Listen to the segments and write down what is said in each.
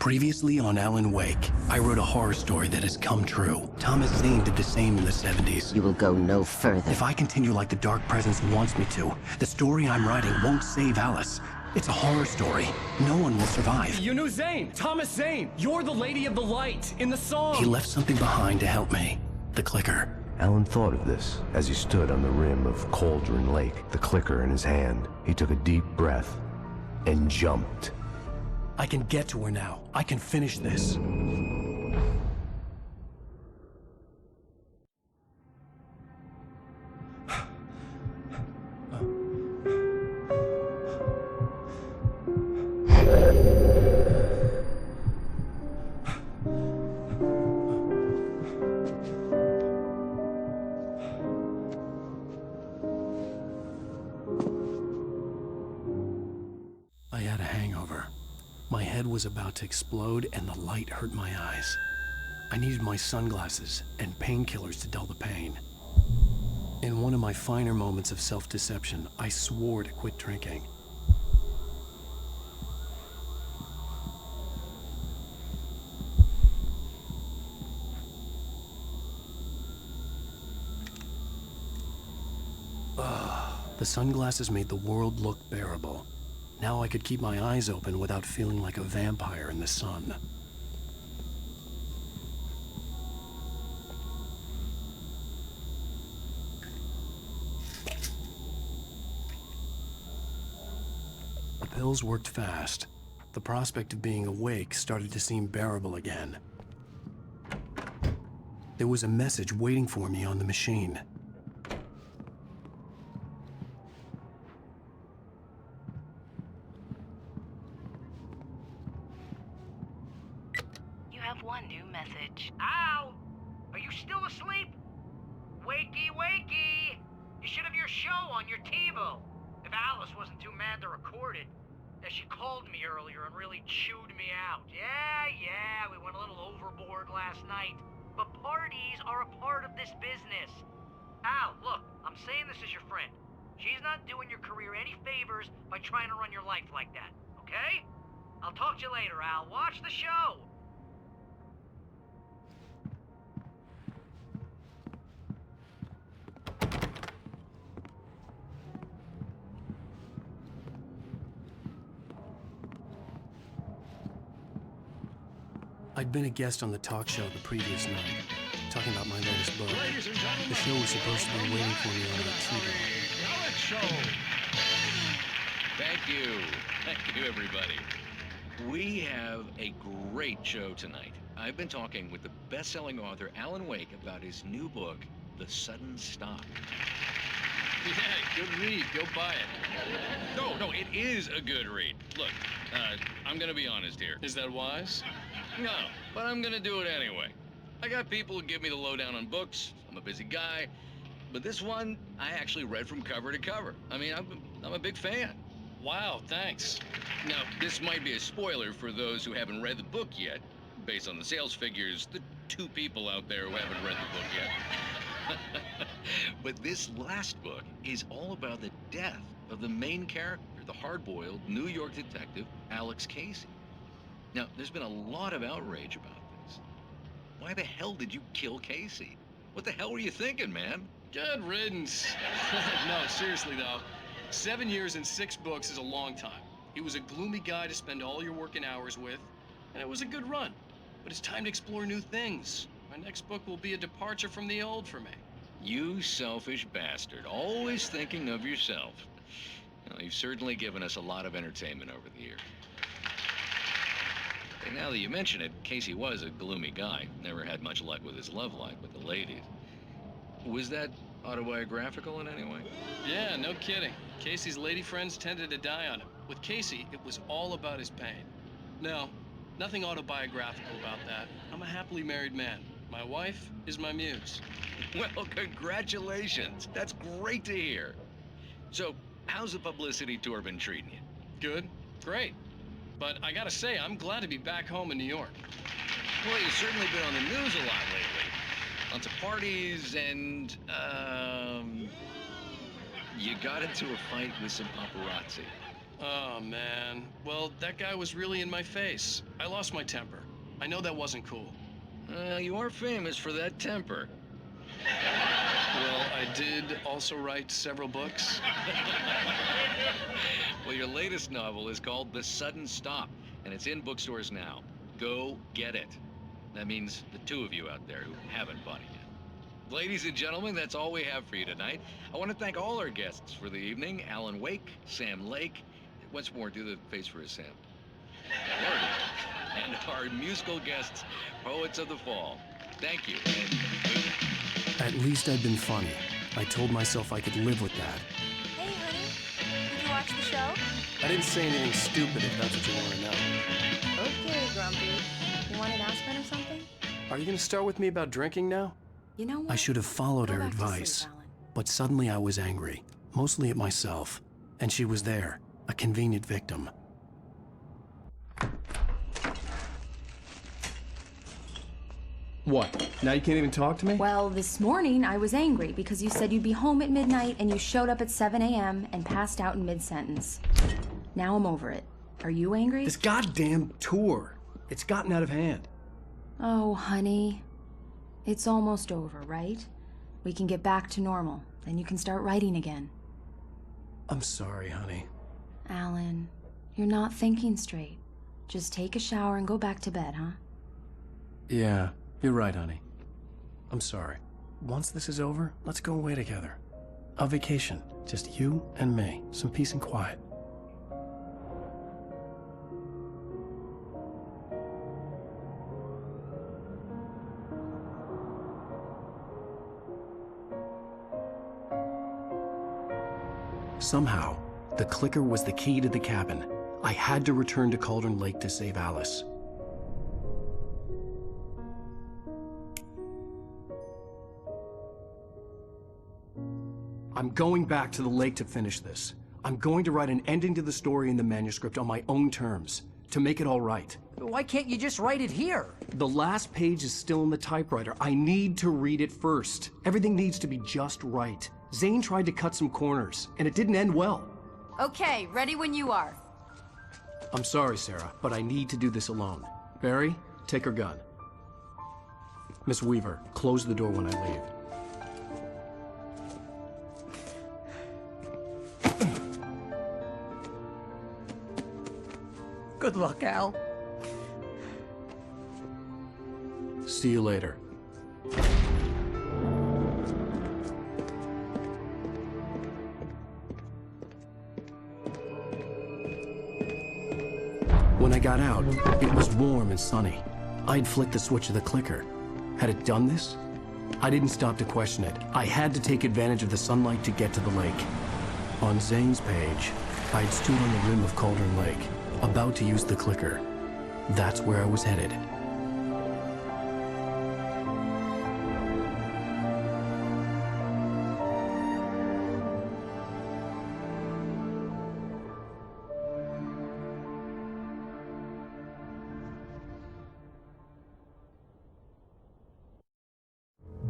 Previously on Alan Wake, I wrote a horror story that has come true. Thomas Zane did the same in the 70s. You will go no further. If I continue like the Dark Presence wants me to, the story I'm writing won't save Alice. It's a horror story. No one will survive. You knew Zane! Thomas Zane! You're the Lady of the Light in the song! He left something behind to help me. The clicker. Alan thought of this as he stood on the rim of Cauldron Lake, the clicker in his hand. He took a deep breath and jumped. I can get to her now. I can finish this. I had a hangover. My head was about to explode and the light hurt my eyes. I needed my sunglasses and painkillers to dull the pain. In one of my finer moments of self-deception, I swore to quit drinking. The sunglasses made the world look bearable. Now I could keep my eyes open without feeling like a vampire in the sun. The pills worked fast. The prospect of being awake started to seem bearable again. There was a message waiting for me on the machine. One new message. Al! Are you still asleep? Wakey, wakey! You should have your show on your TiVo. If Alice wasn't too mad to record it. She called me earlier and really chewed me out. Yeah, we went a little overboard last night. But parties are a part of this business. Al, look, I'm saying this as your friend. She's not doing your career any favors by trying to run your life like that, okay? I'll talk to you later, Al. Watch the show. I'd been a guest on the talk show the previous night, talking about my latest book. The show was supposed to be waiting for me on the TV. Thank you, everybody. We have a great show tonight. I've been talking with the best-selling author Alan Wake about his new book, The Sudden Stop. Yeah, good read. Go buy it. No, it is a good read. Look, I'm gonna be honest here. Is that wise? No, but I'm gonna do it anyway. I got people who give me the lowdown on books. I'm a busy guy. But this one, I actually read from cover to cover. I mean, I'm a big fan. Wow, thanks. Now, this might be a spoiler for those who haven't read the book yet. Based on the sales figures, the 2 people out there who haven't read the book yet. But this last book is all about the death of the main character, the hard-boiled New York detective, Alex Casey. Now, there's been a lot of outrage about this. Why the hell did you kill Casey? What the hell were you thinking, man? Good riddance. No, seriously though, 7 years and 6 books is a long time. He was a gloomy guy to spend all your working hours with, and it was a good run. But it's time to explore new things. My next book will be a departure from the old for me. You selfish bastard, always thinking of yourself. Well, you've certainly given us a lot of entertainment over the years. And now that you mention it, Casey was a gloomy guy. Never had much luck with his love life with the ladies. Was that autobiographical in any way? Yeah, no kidding. Casey's lady friends tended to die on him. With Casey, it was all about his pain. No, nothing autobiographical about that. I'm a happily married man. My wife is my muse. Well, congratulations. That's great to hear. So, how's the publicity tour been treating you? Good, great. But I gotta say, I'm glad to be back home in New York. Well, you've certainly been on the news a lot lately. Lots of parties and, you got into a fight with some paparazzi. Oh, man. Well, that guy was really in my face. I lost my temper. I know that wasn't cool. You are famous for that temper. Well, I did also write several books. Well, your latest novel is called The Sudden Stop, and it's in bookstores now. Go get it. That means the two of you out there who haven't bought it yet. Ladies and gentlemen, that's all we have for you tonight. I want to thank all our guests for the evening. Alan Wake, Sam Lake. Once more, do the face for his Sam. There it is. And our musical guests, Poets of the Fall. Thank you, and good night. At least I'd been funny. I told myself I could live with that. Hey, honey. Did you watch the show? I didn't say anything stupid if that's what you want to know. Okay, Grumpy. You want an aspirin or something? Are you going to start with me about drinking now? You know what? I should have followed Go her back to sleep, advice. Alan. But suddenly I was angry, mostly at myself. And she was there, a convenient victim. What? Now you can't even talk to me? Well, this morning I was angry because you said you'd be home at midnight and you showed up at 7 a.m. and passed out in mid-sentence. Now I'm over it. Are you angry? This goddamn tour. It's gotten out of hand. Oh, honey. It's almost over, right? We can get back to normal. Then you can start writing again. I'm sorry, honey. Alan, you're not thinking straight. Just take a shower and go back to bed, huh? Yeah, you're right, honey. I'm sorry. Once this is over, let's go away together. A vacation. Just you and me. Some peace and quiet. Somehow, the clicker was the key to the cabin. I had to return to Cauldron Lake to save Alice. I'm going back to the lake to finish this. I'm going to write an ending to the story in the manuscript on my own terms, to make it all right. Why can't you just write it here? The last page is still in the typewriter. I need to read it first. Everything needs to be just right. Zane tried to cut some corners, and it didn't end well. Okay, ready when you are. I'm sorry, Sarah, but I need to do this alone. Barry, take her gun. Miss Weaver, close the door when I leave. Good luck, Al. See you later. When I got out, it was warm and sunny. I'd flicked the switch of the clicker. Had it done this? I didn't stop to question it. I had to take advantage of the sunlight to get to the lake. On Zane's page, I'd stood on the rim of Cauldron Lake, about to use the clicker. That's where I was headed.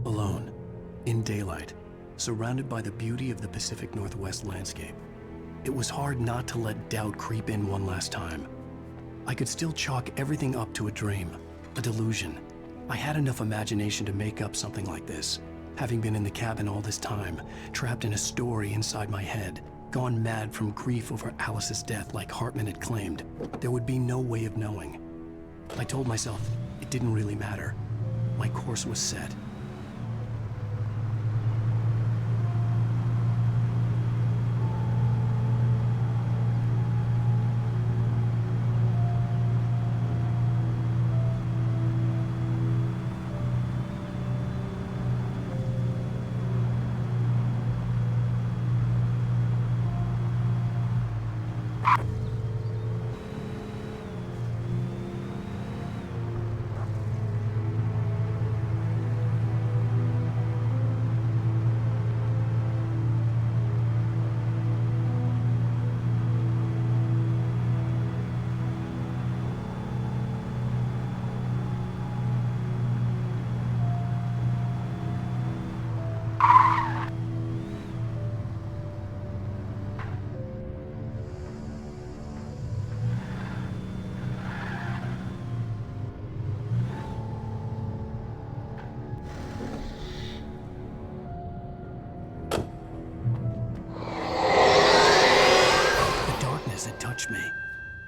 Alone, in daylight, surrounded by the beauty of the Pacific Northwest landscape. It was hard not to let doubt creep in one last time. I could still chalk everything up to a dream, a delusion. I had enough imagination to make up something like this, having been in the cabin all this time, trapped in a story inside my head, gone mad from grief over Alice's death like Hartman had claimed. There would be no way of knowing. I told myself it didn't really matter. My course was set.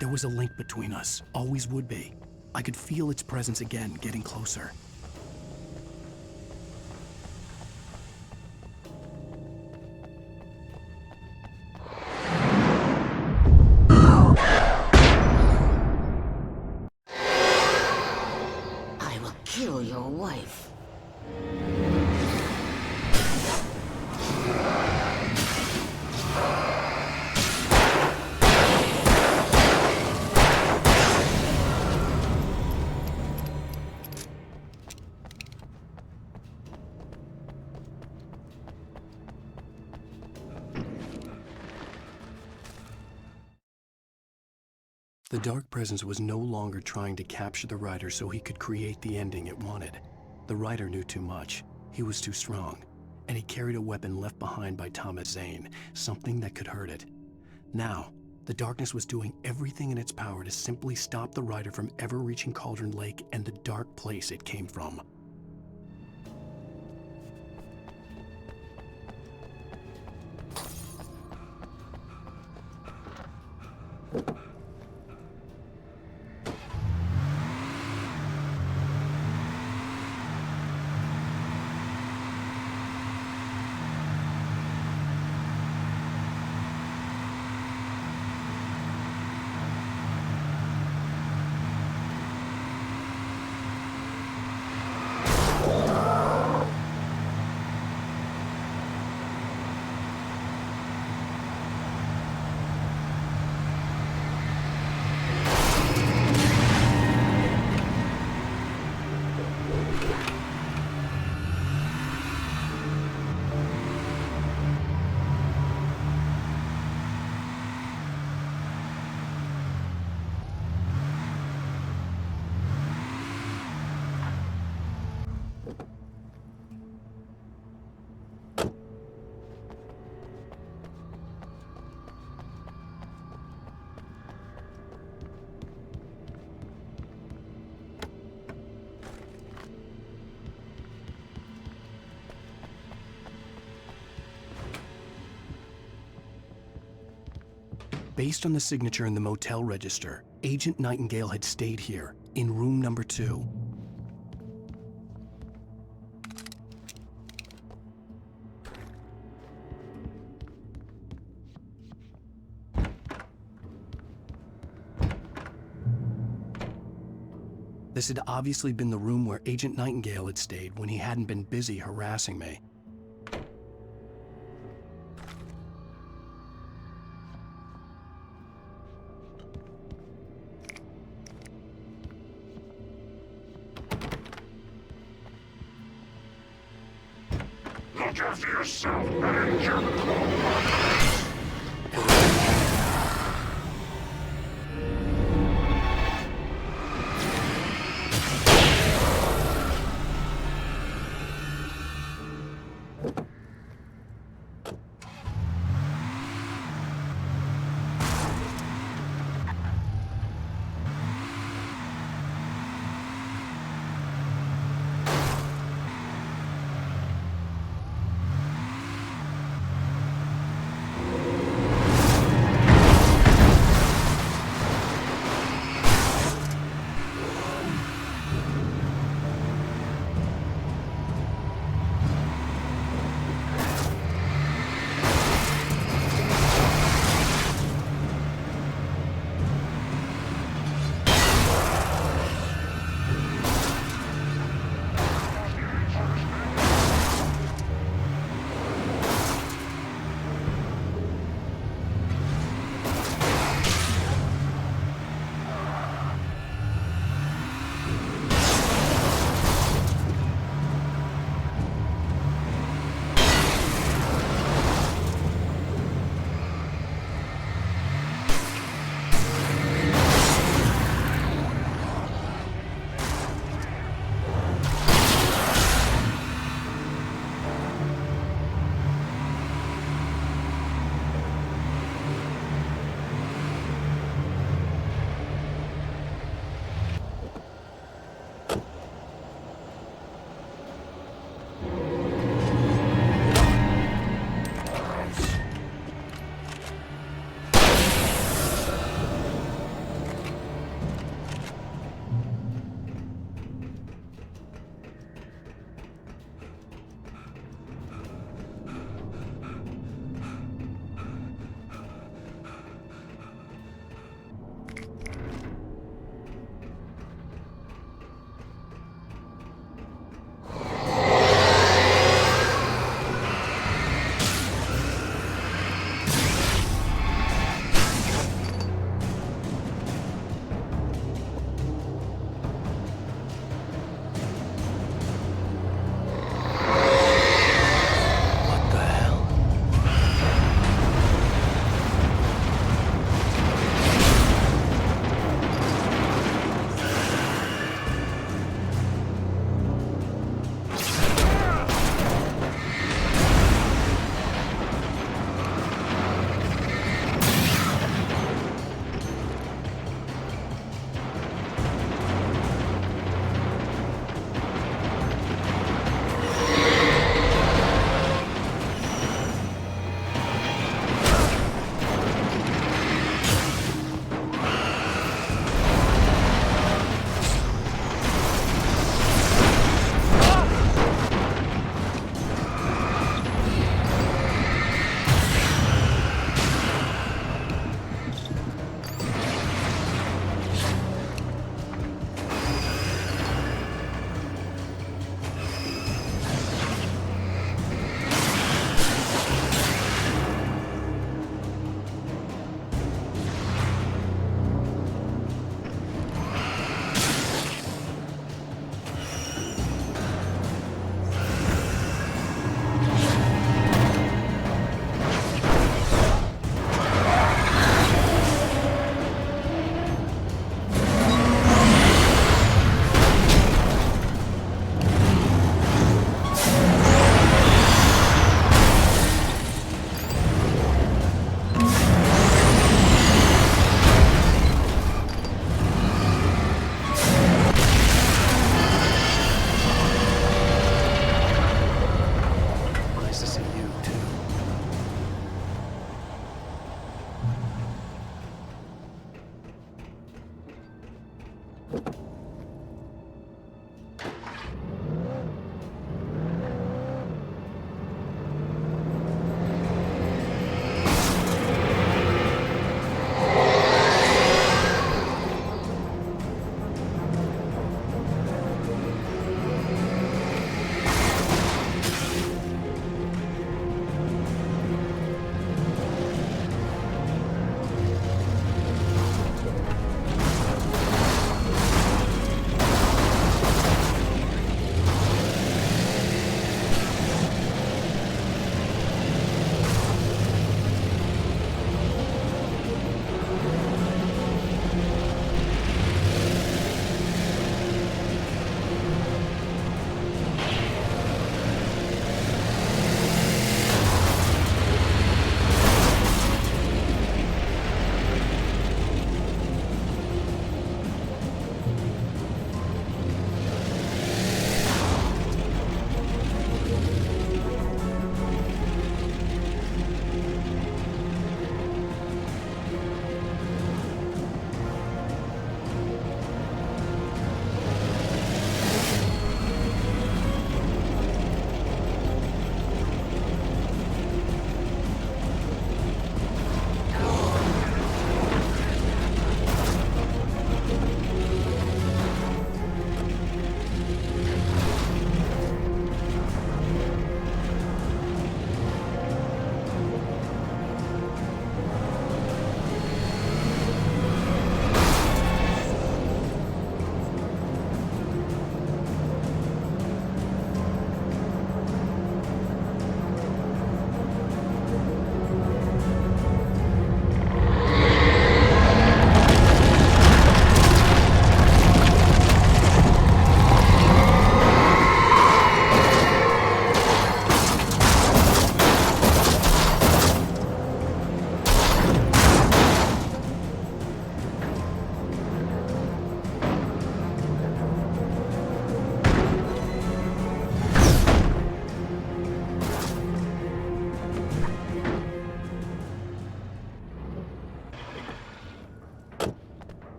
There was a link between us, always would be. I could feel its presence again, getting closer. I will kill your wife. The dark presence was no longer trying to capture the writer so he could create the ending it wanted. The writer knew too much. He was too strong. And he carried a weapon left behind by Thomas Zane, something that could hurt it. Now, the darkness was doing everything in its power to simply stop the writer from ever reaching Cauldron Lake and the dark place it came from. Based on the signature in the motel register, Agent Nightingale had stayed here, in room number 2. This had obviously been the room where Agent Nightingale had stayed when he hadn't been busy harassing me. Look after yourself, man. You're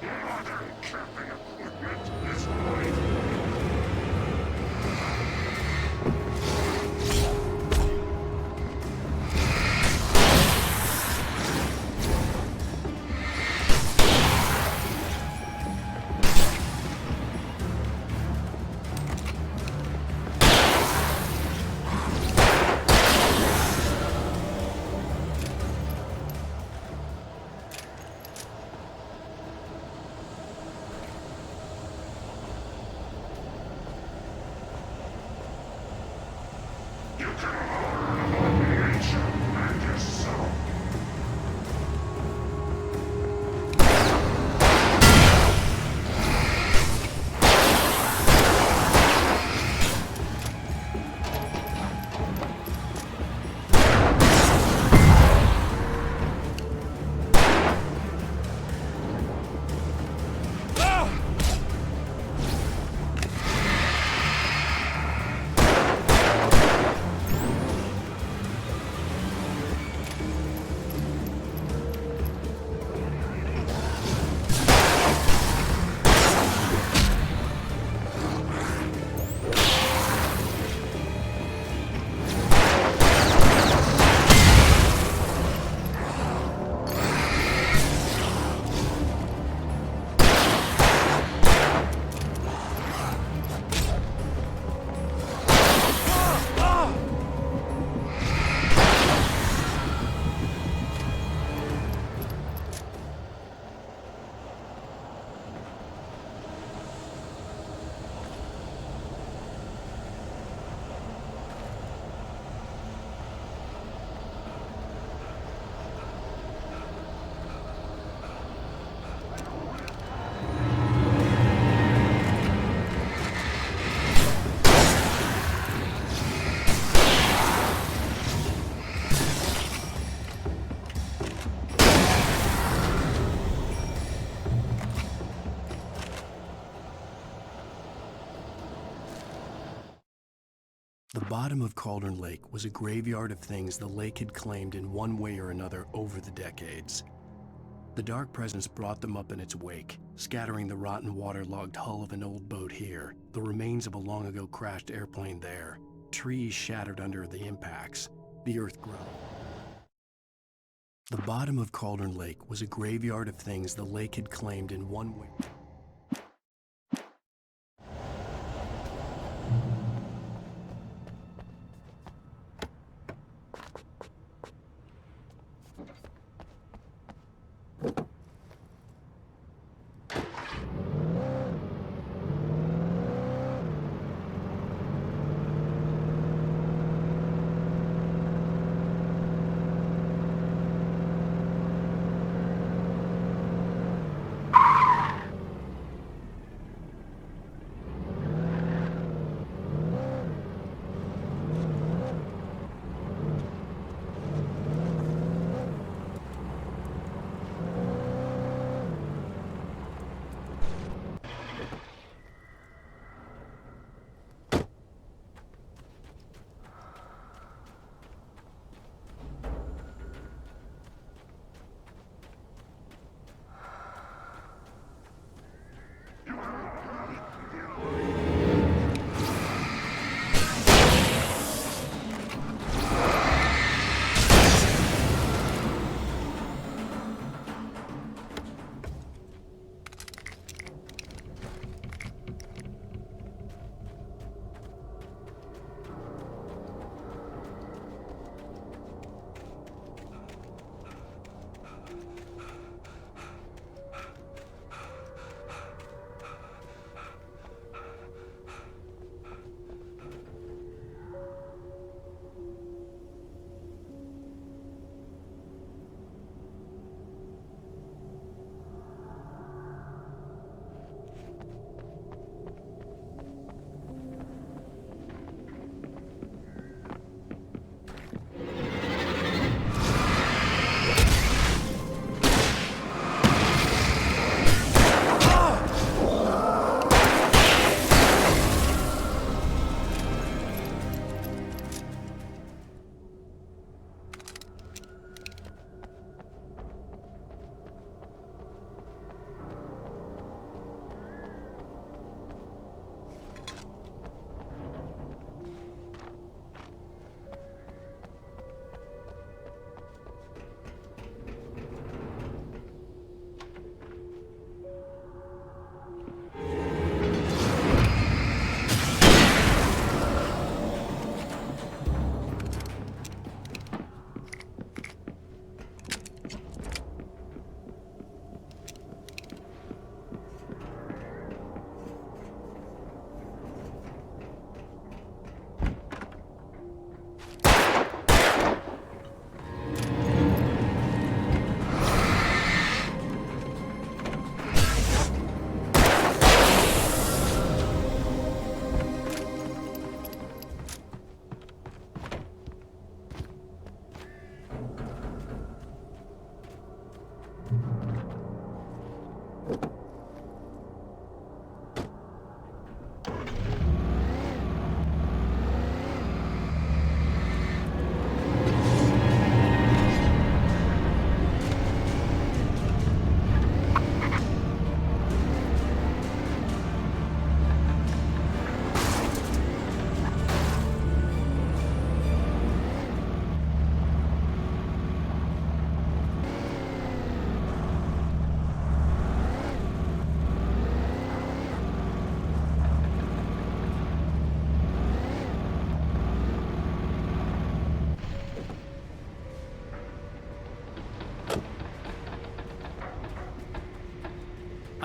Modern camping equipment is mine. You can learn about nature and yourself. The bottom of Cauldron Lake was a graveyard of things the lake had claimed in one way or another over the decades. The dark presence brought them up in its wake, scattering the rotten waterlogged hull of an old boat here, the remains of a long-ago crashed airplane there, trees shattered under the impacts, the earth groaned. The bottom of Cauldron Lake was a graveyard of things the lake had claimed in one way.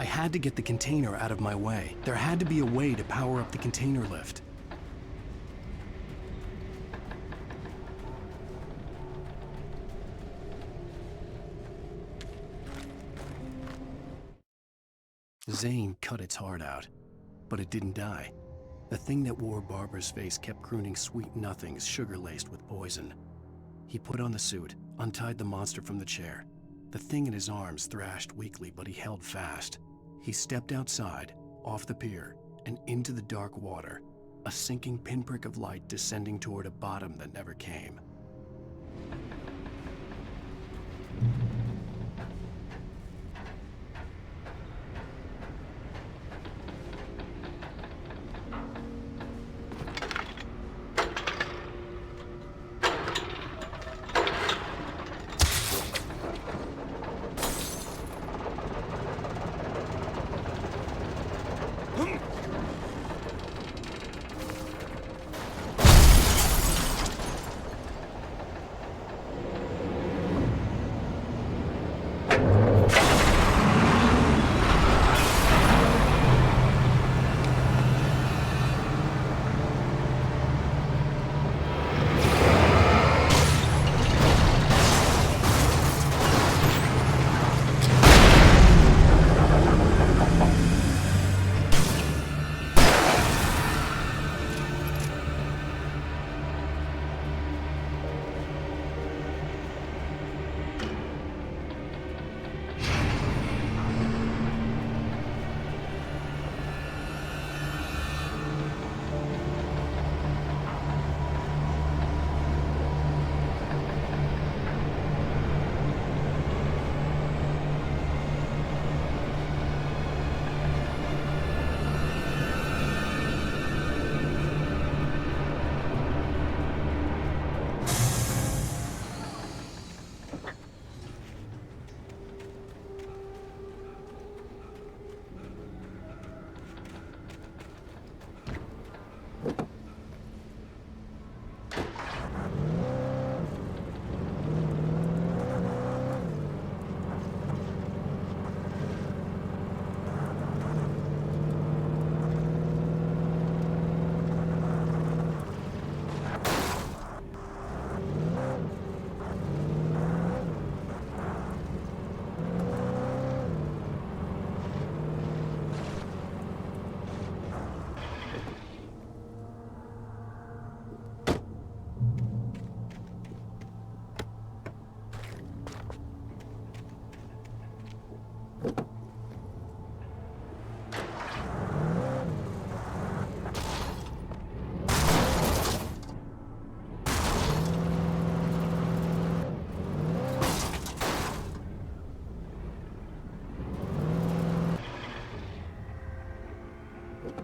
I had to get the container out of my way. There had to be a way to power up the container lift. Zane cut its heart out, but it didn't die. The thing that wore Barbara's face kept crooning sweet nothings sugar-laced with poison. He put on the suit, untied the monster from the chair. The thing in his arms thrashed weakly, but he held fast. He stepped outside, off the pier, and into the dark water, a sinking pinprick of light descending toward a bottom that never came.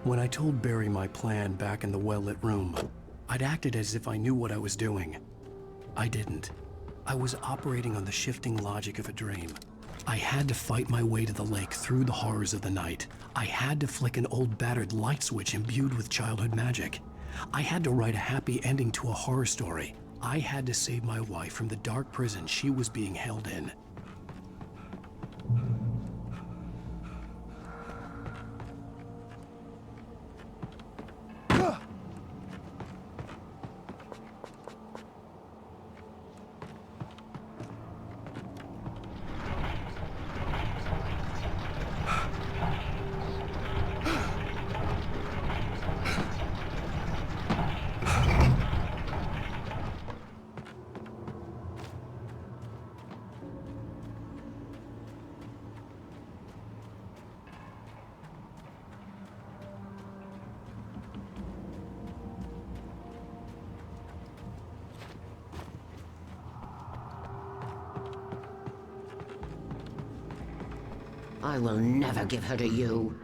When I told Barry my plan back in the well-lit room, I'd acted as if I knew what I was doing. I didn't. I was operating on the shifting logic of a dream. I had to fight my way to the lake through the horrors of the night. I had to flick an old battered light switch imbued with childhood magic. I had to write a happy ending to a horror story. I had to save my wife from the dark prison she was being held in. I will never give her to you.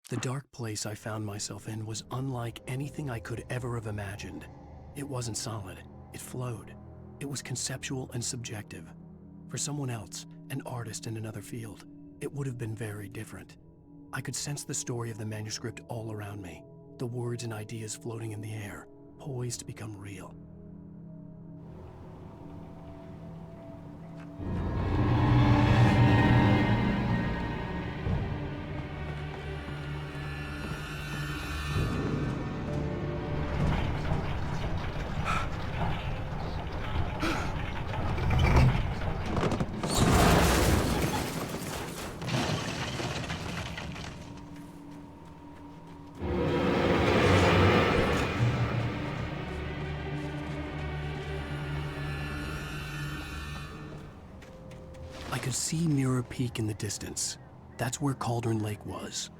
The dark place I found myself in was unlike anything I could ever have imagined. It wasn't solid. It flowed. It was conceptual and subjective. For someone else, an artist in another field, it would have been very different. I could sense the story of the manuscript all around me, the words and ideas floating in the air, poised to become real. I could see Mirror Peak in the distance. That's where Cauldron Lake was.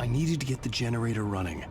I needed to get the generator running.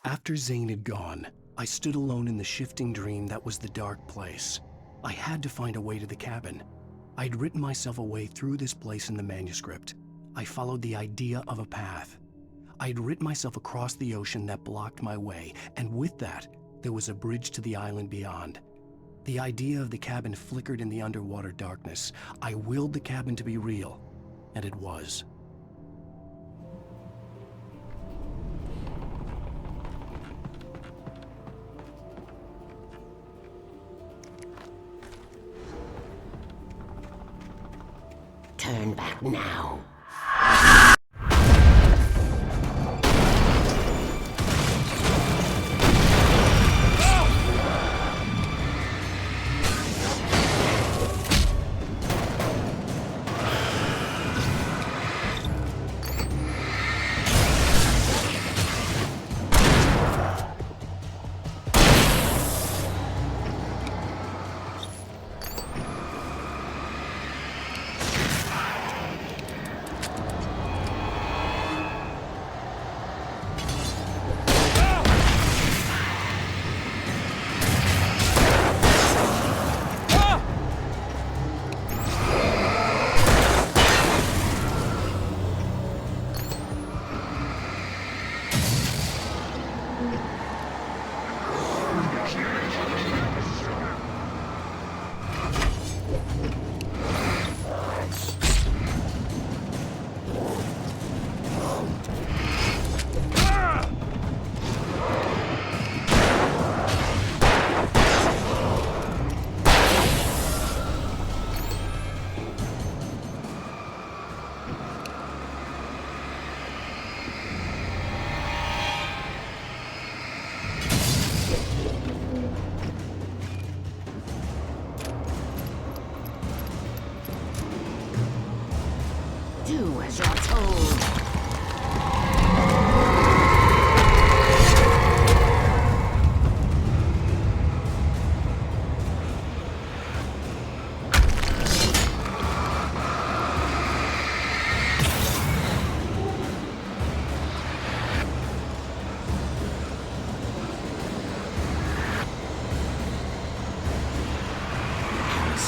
After Zane had gone, I stood alone in the shifting dream that was the dark place. I had to find a way to the cabin. I'd written myself a way through this place in the manuscript. I followed the idea of a path. I'd written myself across the ocean that blocked my way, and with that, there was a bridge to the island beyond. The idea of the cabin flickered in the underwater darkness. I willed the cabin to be real, and it was. Turn back now.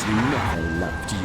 has never loved you.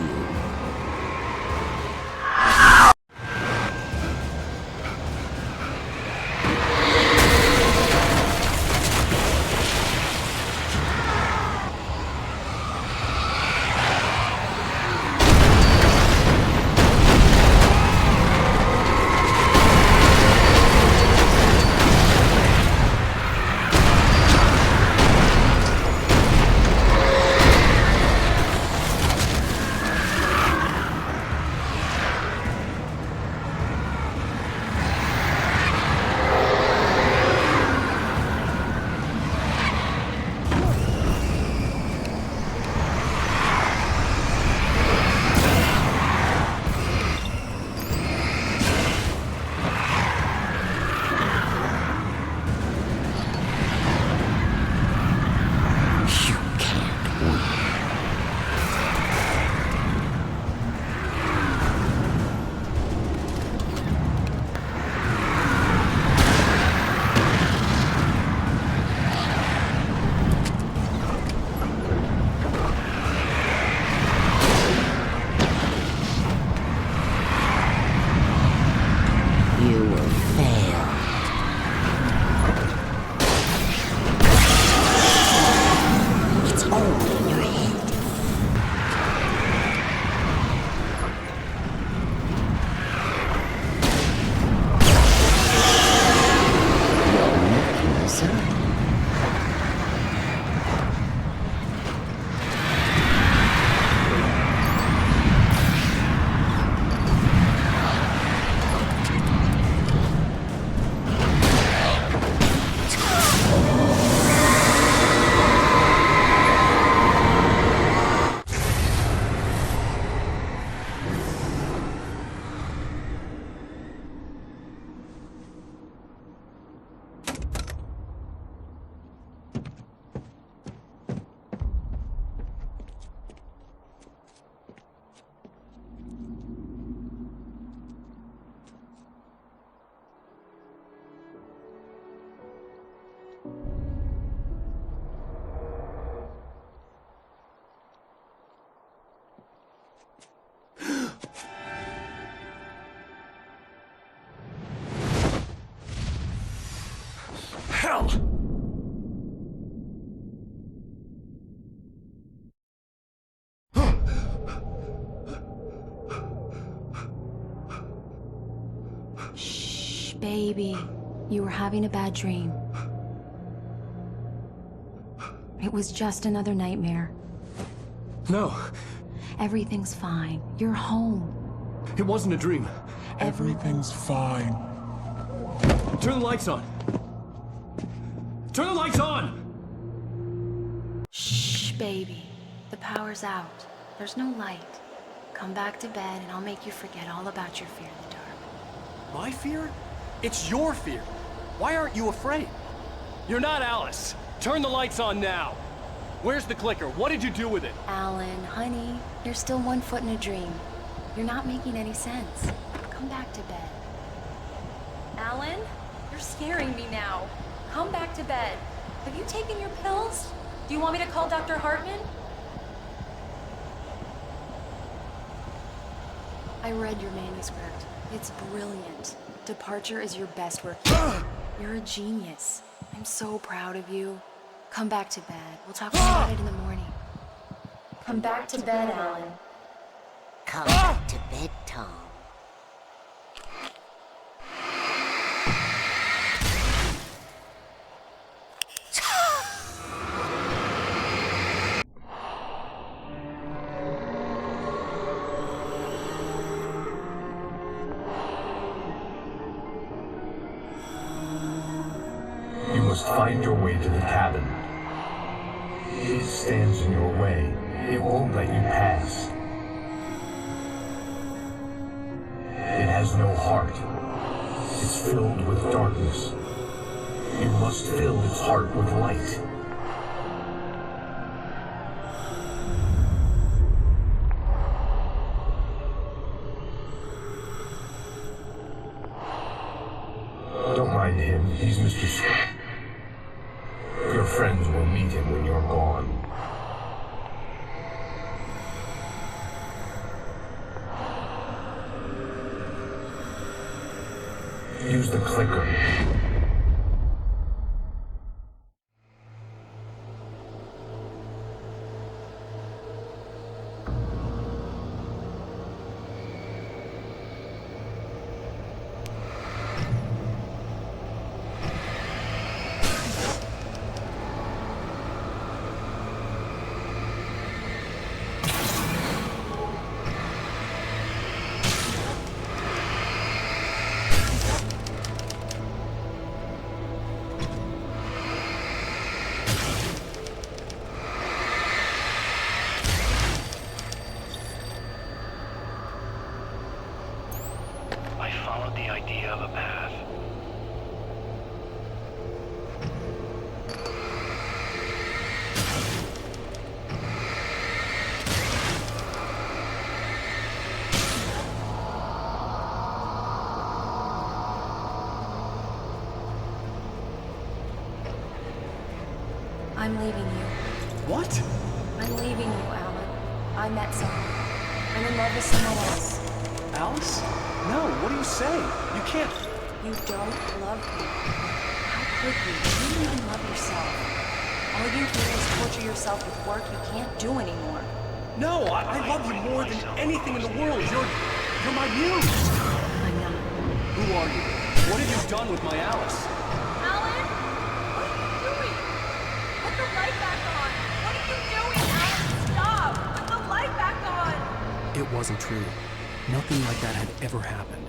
Shh, baby. You were having a bad dream. It was just another nightmare. No. Everything's fine. You're home. It wasn't a dream. Everything's fine. Turn the lights on. Turn the lights on! Shh, baby. The power's out. There's no light. Come back to bed and I'll make you forget all about your fear in the dark. My fear? It's your fear. Why aren't you afraid? You're not Alice. Turn the lights on now. Where's the clicker? What did you do with it? Alan, honey, you're still 1 foot in a dream. You're not making any sense. Come back to bed. Alan, you're scaring me now. Come back to bed. Have you taken your pills? Do you want me to call Dr. Hartman? I read your manuscript. It's brilliant. Departure is your best work. You're a genius. I'm so proud of you. Come back to bed. We'll talk about it in the morning. Come back to bed, Alan. Come back to bed, Tom. You must find your way to the cabin. It stands in your way. It won't let you pass. It has no heart. It's filled with darkness. You must fill its heart with light. Don't mind him. He's Mr. Your friends will meet him when you're gone. Use the clicker. I followed the idea of a path. I'm leaving you. What? I'm leaving you, Alan. I met someone. I'm in love with someone else. Alice? No, what do you say? You can't... You don't love me. How could you? You don't even love yourself. All you do is torture yourself with work you can't do anymore. No, I love you more than anything in the world. You're my muse. I'm not. Who are you? What have you done with my Alice? Alan? What are you doing? Put the light back on! What are you doing, Alan? Stop! Put the light back on! It wasn't true. Nothing like that had ever happened.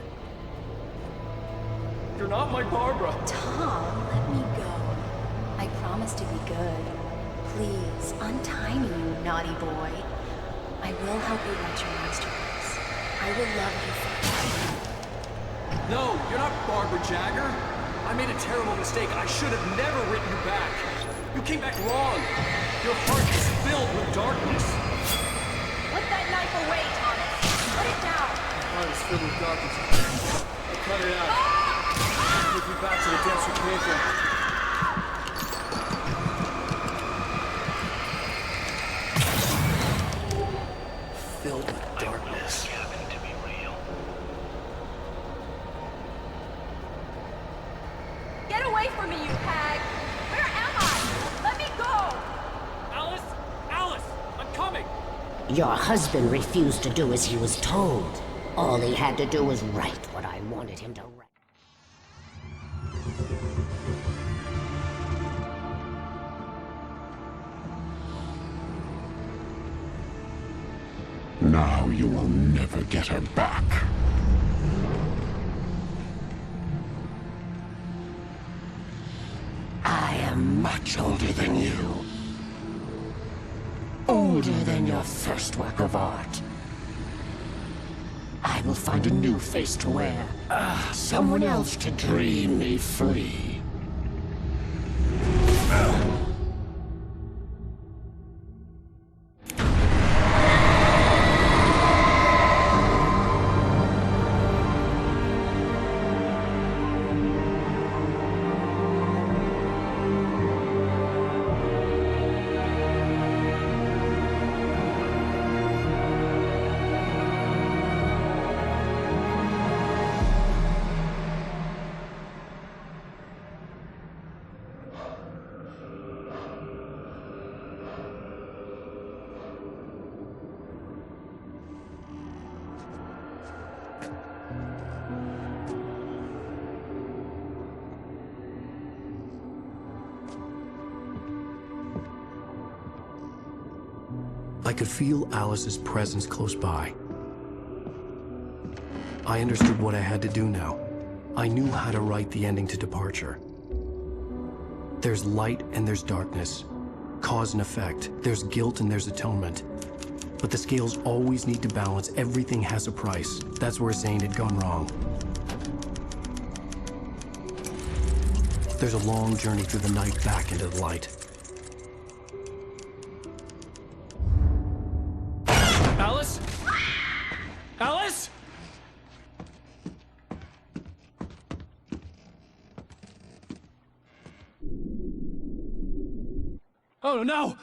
You're not my Barbara. Tom, let me go. I promise to be good. Please, untie me, you naughty boy. I will help you write your masterpiece. I will love you forever. No, you're not Barbara Jagger. I made a terrible mistake. I should have never written you back. You came back wrong. Your heart is filled with darkness. Put that knife away, Thomas! Put it down! My heart is filled with darkness. Cut it out. Take me back to the depths we came from. Filled with darkness. Get away from me, you hag! Where am I? Let me go! Alice! Alice! I'm coming! Your husband refused to do as he was told. All he had to do was write what I wanted him to write. Now you will never get her back. I am Much older than you. Older than your first work of art. I will find a new face to wear. Someone else to dream me free. I could feel Alice's presence close by. I understood what I had to do now. I knew how to write the ending to Departure. There's light and there's darkness. Cause and effect. There's guilt and there's atonement. But the scales always need to balance. Everything has a price. That's where Zane had gone wrong. There's a long journey through the night back into the light. Alice? Alice? Oh no!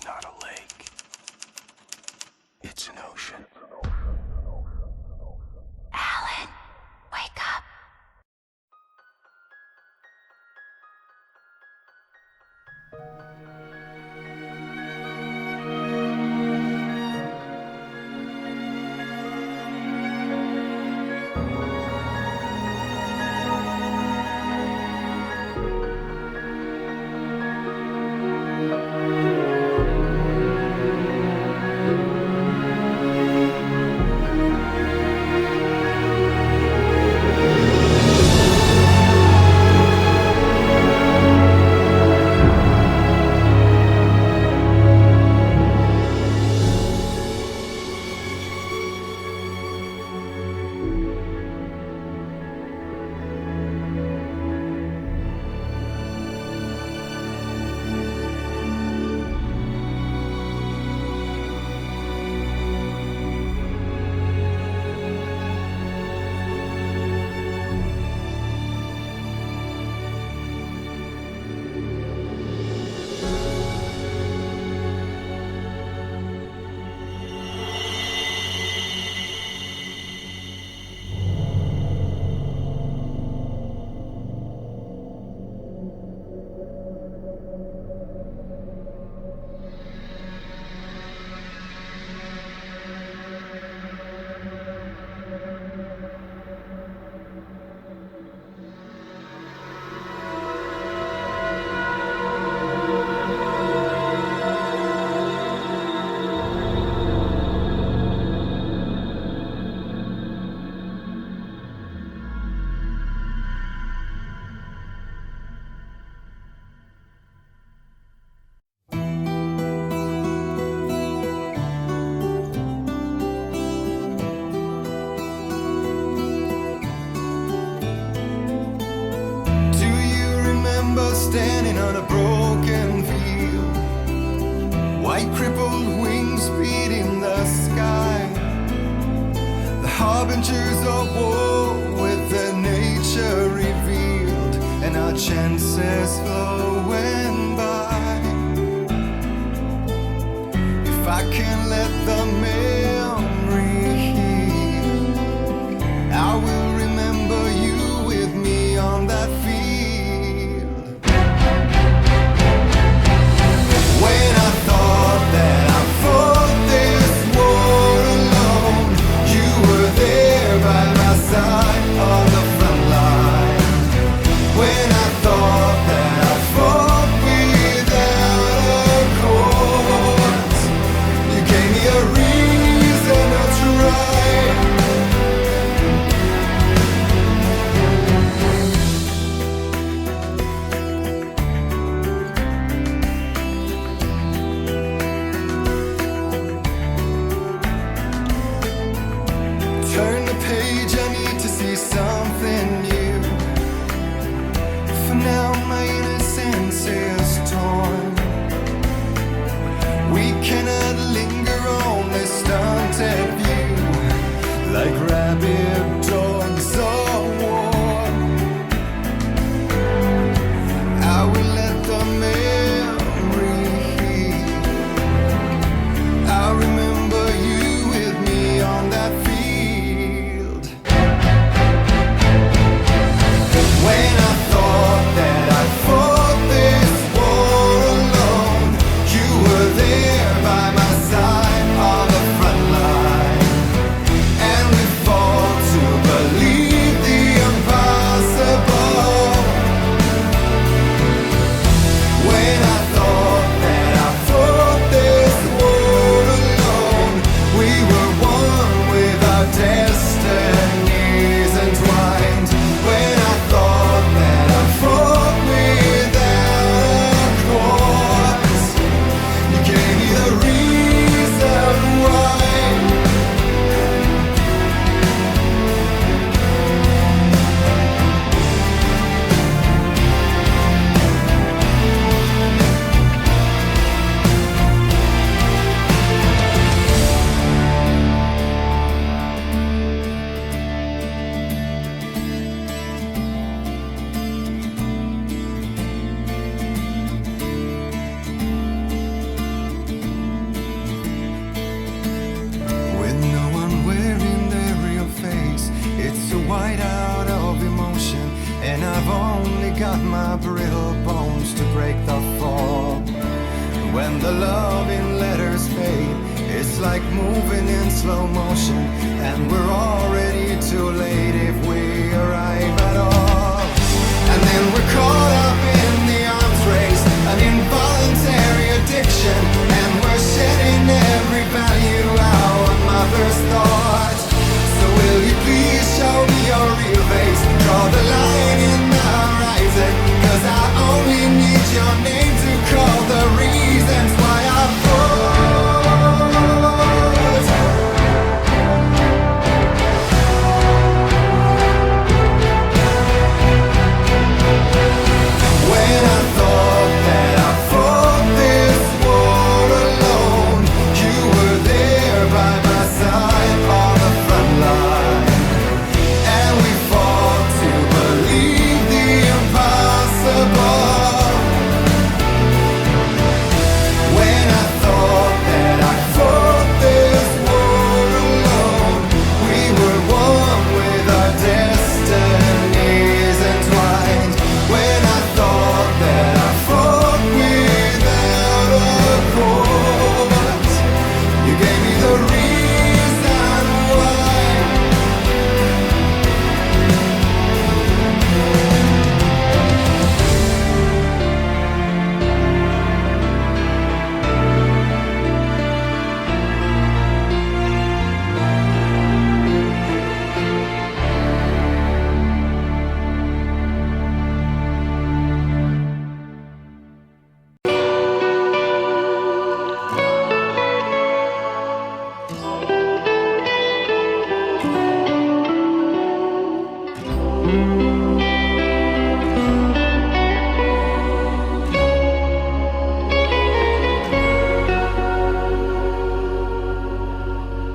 not a lake. It's an ocean. Alan, wake up. Standing on a broken field, white crippled wings beating the sky, the harbingers of war with their nature revealed, and our chances flowing by. If I can let the memory heal, I will remember you with me on that field. When I thought that I fought this war alone, you were there by my side on the front line. When I thought that I fought without a cause, you gave me a reason. I've only got my brittle bones to break the fall. When the loving letters fade, it's like moving in slow motion, and we're already too late if we arrive at all. And then we're caught up in the arms race, an involuntary addiction, and we're shedding every value our mother's thought. So will you please show me your real face, draw the line in the horizon, 'cause I only need your name to call the reasons why I froze. When I thought that I fought this war alone, you were there by my side on the front line, and we fought to believe the impossible. When I thought that I fought this war alone, we were one with our destinies entwined. When I thought that I fought without a cause, you gave me the reason why.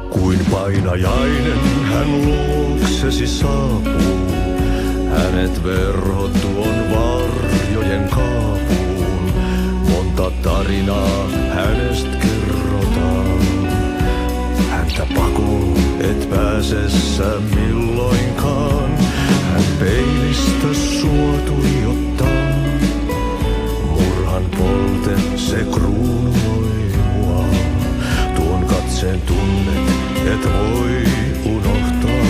Kuin painajainen hän luoksesi saapuu, hänet verhot tuon varjojen kaapuun. Monta tarinaa hänestä kerrotaan, häntä pakoon et pääsessä milloinkaan. Hän peilistä sua tuijottaa, murhan polte se kruunui mua. Tuon katseen tunnet et voi unohtaa,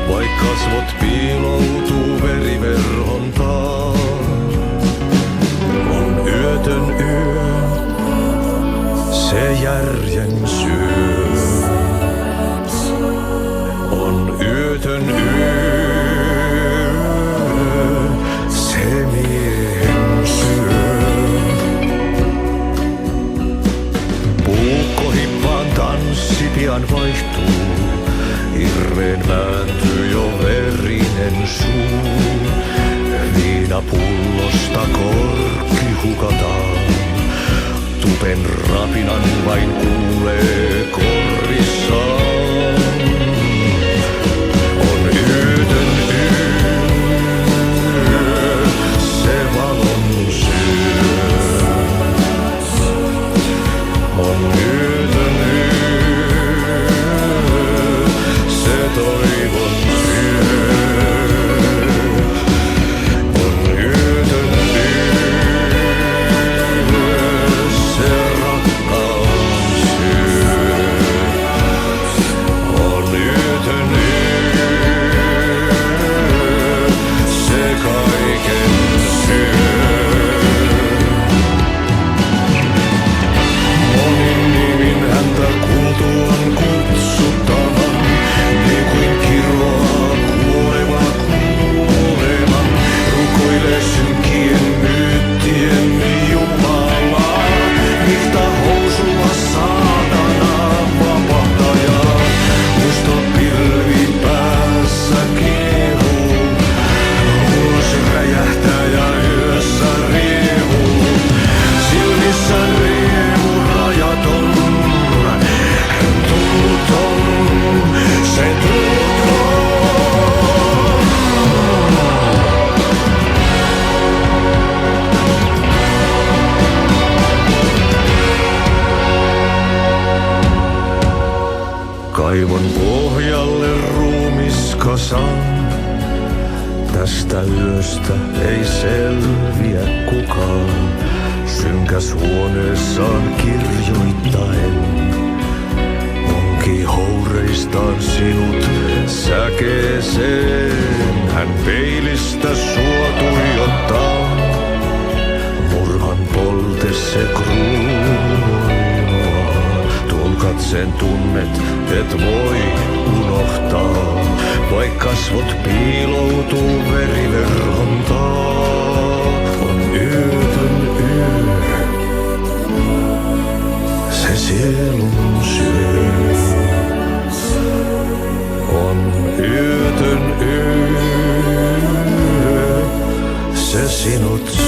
vaik kasvot piiloutuu veriverhon taa. On yötön yö, se järjen syö. On yötön yö, se miehen syö. Puukkohippaan tanssi pian vaihtuu, hirveen vääntyy jo verinen suu. Viinapullosta korkki hukataan, tupen rapinan vain kuulee korvissaan. On yötön yö, se valon syö. On yötön yö, se toivon syö. On yötön yö, se rakkaus syö. On yötön yö, se kaiken syö. Monin nimin häntä kuultuaan kutsuttavan, niin kuin kiroaa kuoleva kuoleman. Rukoilee synkien myyttien Jumalaa, vihta housua saatanaa vapahtajaa. Musto pilvi päässä kiehuu, ulos räjähtää ja yössä riehuu. Silmissä riemu rajaton, hän tunnuton, se tunnuton. Kaivon pohjalle ruumiskasan, Tästä yöstä ei selviä kukaan, synkäs huoneessaan kirjoittaen. Onki houreistaan sinut säkeeseen, hän peilistä sua tuijottaa. Murhan polte se kruunoaa, tuon katseen tunnet et voi unohtaa. Vaik kasvot piiloutuu veriverhon taa, on yötön yö, se sielun syö. On yötön yö, se sinut